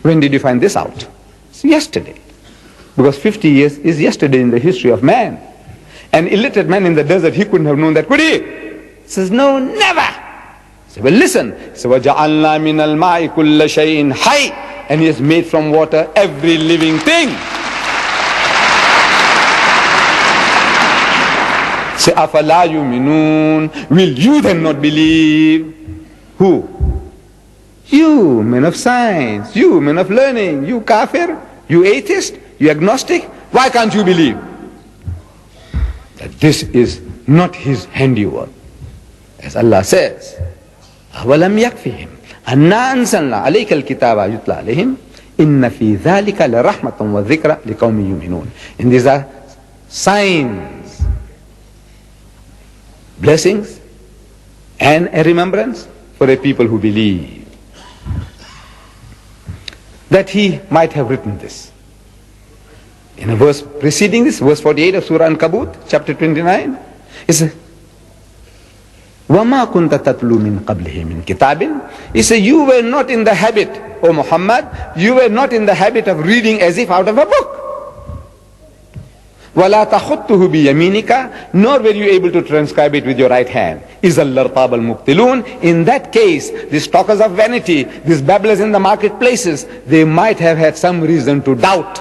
When did you find this out? It's yesterday. Because 50 years is yesterday in the history of man. An illiterate man in the desert, he couldn't have known that, could he? He says, no, never. He said, well, listen. He said, وَجَعَلْنَا مِنَ الْمَاءِ كُلَّ شَيْءٍ حَيٍّ, and he has made from water every living thing. Say, أَفَلَا يُؤْمِنُونَ, will you then not believe? Who? You, men of science, you, men of learning, you kafir, you atheist, you agnostic, why can't you believe that this is not his handiwork? As Allah says, أَوَلَمْ يَكْفِهِمْ أَنَّا أَنزَلْنَا عَلَيْكَ الْكِتَابَ يُتْلَى عَلَيْهِمْ إِنَّ فِي ذَلِكَ لَرَحْمَةً وَذِكْرًا لِقَوْمٍ يُؤْمِنُونَ. And these are signs, blessings, and a remembrance for a people who believe. That he might have written this. In a verse preceding this, verse 48 of Surah An-Kabut, chapter 29, it says, وَمَا كُنْتَ تَتْلُو مِنْ قَبْلِهِ مِنْ كِتَابٍ. He said, you were not in the habit, O Muhammad, you were not in the habit of reading as if out of a book. وَلَا تَخُطُّهُ بِيَمِينِكَ, nor were you able to transcribe it with your right hand. إِذَا الْأَرْطَابَ الْمُبْتِلُونَ. In that case, these talkers of vanity, these babblers in the marketplaces, they might have had some reason to doubt.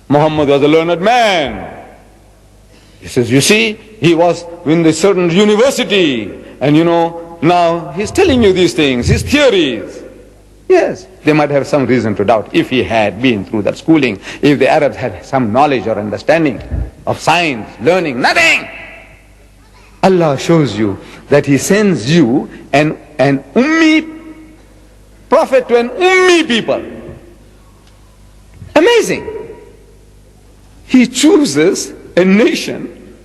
Muhammad was a learned man. He says, you see, he was in a certain university, and now he's telling you these things, his theories. Yes, they might have some reason to doubt if he had been through that schooling, if the Arabs had some knowledge or understanding of science, learning, nothing. Allah shows you that he sends you an ummi prophet to an ummi people. Amazing. He chooses a nation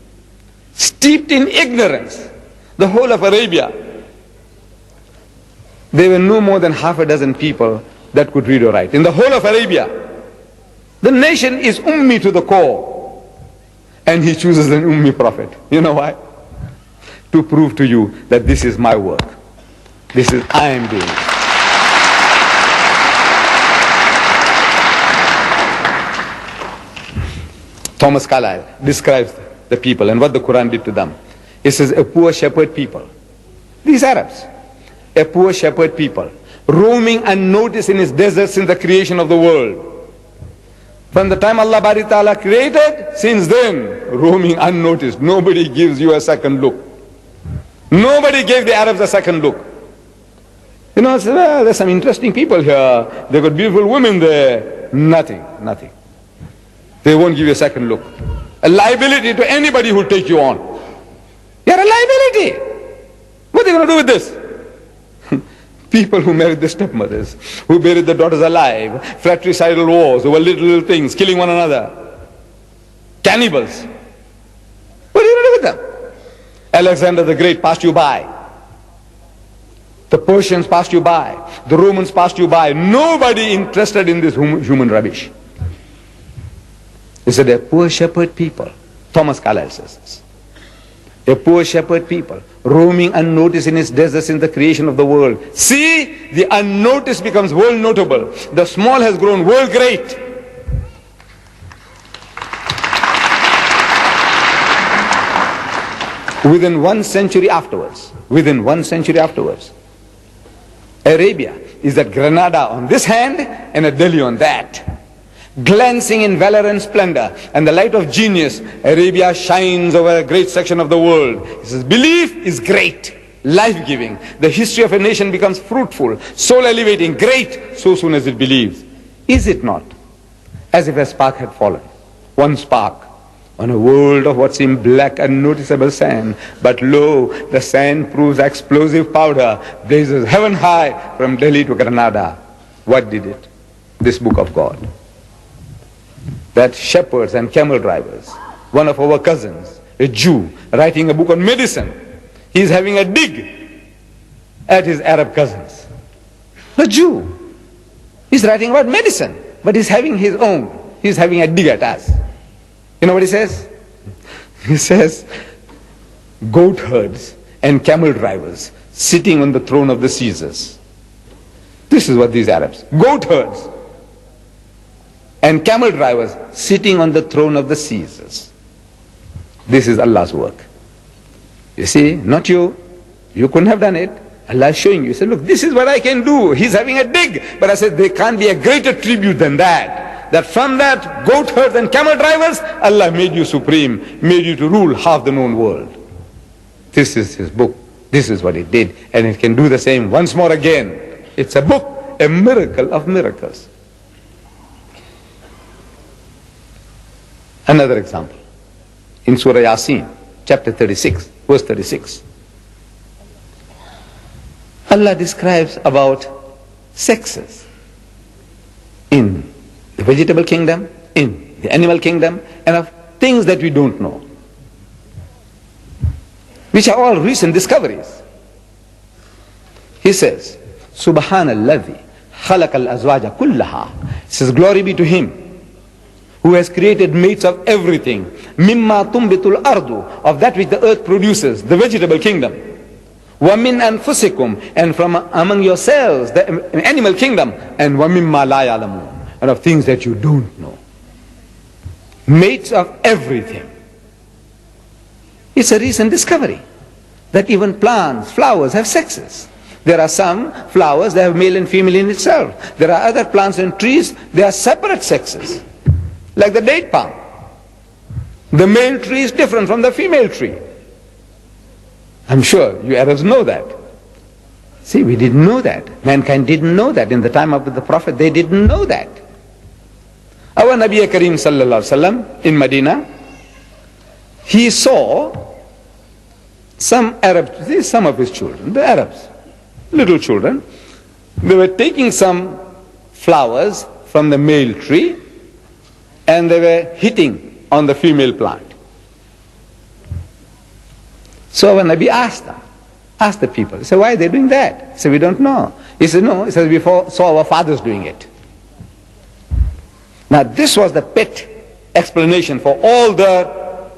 steeped in ignorance, the whole of Arabia. There were no more than half a dozen people that could read or write in the whole of Arabia. The nation is ummi to the core, and he chooses an ummi prophet. You know why? To prove to you that this is my work. This is I am doing it. Thomas Carlyle describes the people and what the Quran did to them. He says, a poor shepherd people. These Arabs. A poor shepherd people, roaming unnoticed in his deserts since the creation of the world. From the time Allah Bari Ta'ala created, since then, roaming unnoticed. Nobody gives you a second look. Nobody gave the Arabs a second look. Well, there's some interesting people here. They've got beautiful women there. Nothing. They won't give you a second look. A liability to anybody who'll take you on. You're a liability. What are they going to do with this? People who married the stepmothers, who buried the daughters alive, fratricidal wars over little things, killing one another. Cannibals. What are you going to do with them? Alexander the Great passed you by. The Persians passed you by. The Romans passed you by. Nobody interested in this human rubbish. He said, a poor shepherd people. Thomas Carlyle says this. A poor shepherd people, roaming unnoticed in its deserts since the creation of the world. See, the unnoticed becomes world notable. The small has grown world great. Within 1 century afterwards, Arabia is at Granada on this hand and at Delhi on that. Glancing in valor and splendor and the light of genius, Arabia shines over a great section of the world. He says, belief is great, life-giving. The history of a nation becomes fruitful, soul-elevating, great, so soon as it believes. Is it not? As if a spark had fallen. One spark on a world of what seemed black unnoticeable sand. But lo, the sand proves explosive powder, blazes heaven high from Delhi to Granada. What did it? This book of God. That shepherds and camel drivers, one of our cousins, a Jew, writing a book on medicine, he's having a dig at his Arab cousins. The Jew, he's writing about medicine, but he's having his own. He's having a dig at us. You know what he says? He says, goat herds and camel drivers sitting on the throne of the Caesars. This is what these Arabs, goat herds and camel drivers sitting on the throne of the Caesars. This is Allah's work. You see, not you. You couldn't have done it. Allah is showing you. He said, look, this is what I can do. He's having a dig. But I said, there can't be a greater tribute than that. That from that, goat herds and camel drivers, Allah made you supreme, made you to rule half the known world. This is His book. This is what it did. And it can do the same once more again. It's a book, a miracle of miracles. Another example. In Surah Yasin, chapter 36, verse 36. Allah describes about sexes in the vegetable kingdom, in the animal kingdom, and of things that we don't know, which are all recent discoveries. He says, Subhanalladhi khalaqal azwaja kullaha. He says, glory be to Him who has created mates of everything, mimma tumbitul ardu, of that which the earth produces, the vegetable kingdom, wa min anfusikum, and from among yourselves, the animal kingdom, and wa mimma la ya'lamun, and of things that you don't know. Mates of everything. It's a recent discovery that even plants, flowers have sexes. There are some flowers that have male and female in itself. There are other plants and trees, they are separate sexes. Like the date palm. The male tree is different from the female tree. I'm sure you Arabs know that. See, we didn't know that. Mankind didn't know that. In the time of the Prophet, they didn't know that. Our Nabi Kareem sallallahu alaihi wasallam in Medina, he saw some Arabs, some of his children, the Arabs, little children, they were taking some flowers from the male tree and they were hitting on the female plant. So when Nabi asked the people, he said, why are they doing that? He said, we don't know. He said, no, he said, we saw our fathers doing it. Now this was the pet explanation for all the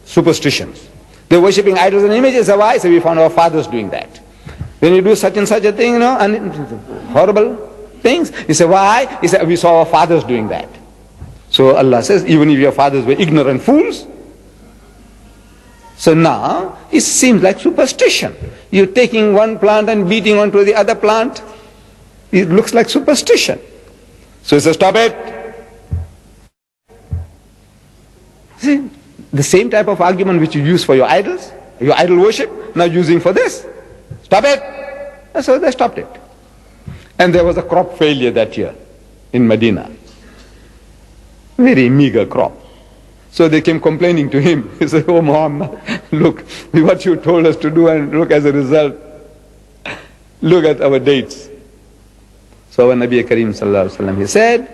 superstitions. They're worshipping idols and images. Why? He said, we found our fathers doing that. When you do such and such a thing, and horrible things, he said, why? He said, we saw our fathers doing that. So Allah says, even if your fathers were ignorant fools, so now it seems like superstition. You're taking one plant and beating onto the other plant. It looks like superstition. So he says, stop it. See, the same type of argument which you use for your idols, your idol worship, now using for this. Stop it. And so they stopped it. And there was a crop failure that year in Medina. Very meager crop. So they came complaining to him. He said, oh Muhammad, look what you told us to do, and look as a result. Look at our dates. So when Nabi Kareem sallallahu alaihi wasallam,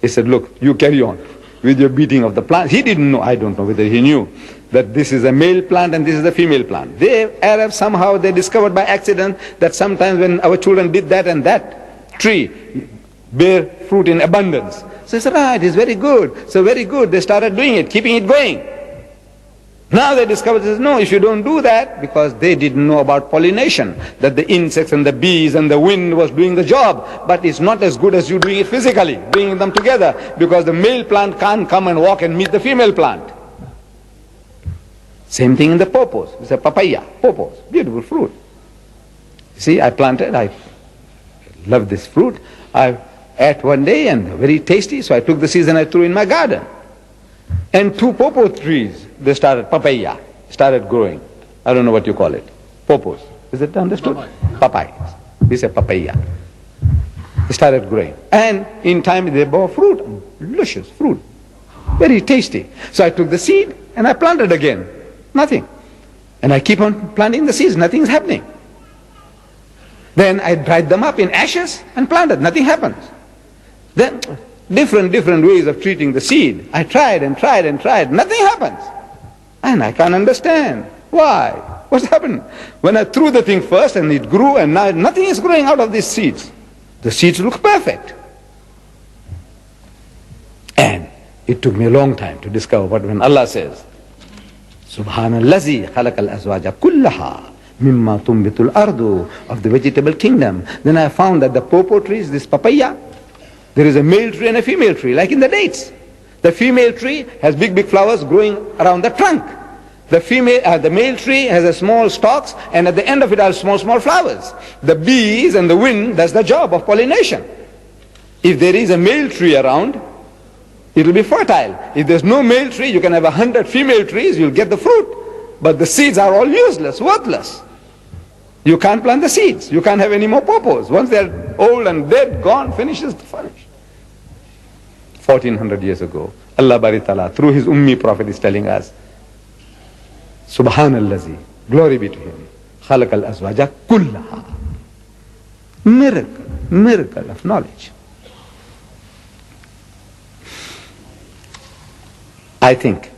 he said, look, you carry on with your beating of the plant. He didn't know, I don't know whether he knew, that this is a male plant and this is a female plant. They, Arabs, somehow they discovered by accident that sometimes when our children did that and that tree bear fruit in abundance. So he said, right, it's very good. So very good. They started doing it, keeping it going. Now they discovered, says, no, if you don't do that, because they didn't know about pollination, that the insects and the bees and the wind was doing the job, but it's not as good as you doing it physically, bringing them together, because the male plant can't come and walk and meet the female plant. Same thing in the pawpaws. It's a papaya, pawpaws, beautiful fruit. See, I planted, I love this fruit. I ate one day and very tasty, so I took the seeds and I threw in my garden. And 2 pawpaw trees, they started, papaya, started growing. I don't know what you call it. Pawpaws. Is it understood? Papaya. We say papaya. They started growing. And in time they bore fruit, delicious fruit. Very tasty. So I took the seed and I planted again. Nothing. And I keep on planting the seeds, nothing's happening. Then I dried them up in ashes and planted, nothing happens. Then different ways of treating the seed. I tried and tried and tried, nothing happens. And I can't understand. Why? What's happened? When I threw the thing first and it grew, and now nothing is growing out of these seeds. The seeds look perfect. And it took me a long time to discover what when Allah says, Subhanallazi khalaqal azwaja kullaha mimma tumbitul ardu, of the vegetable kingdom. Then I found that the popo trees, this papaya, there is a male tree and a female tree, like in the dates. The female tree has big, big flowers growing around the trunk. The male tree has a small stalks, and at the end of it are small, small flowers. The bees and the wind, that's the job of pollination. If there is a male tree around, it will be fertile. If there's no male tree, you can have 100 female trees, you'll get the fruit. But the seeds are all useless, worthless. You can't plant the seeds. You can't have any more popos. Once they're old and dead, gone, finishes, finished. 1400 years ago, Allah Bari Ta'ala, through his Ummi Prophet, is telling us, Subhanallazi, glory be to him, Khalaqal Azwaja Kullaha. Miracle of knowledge. I think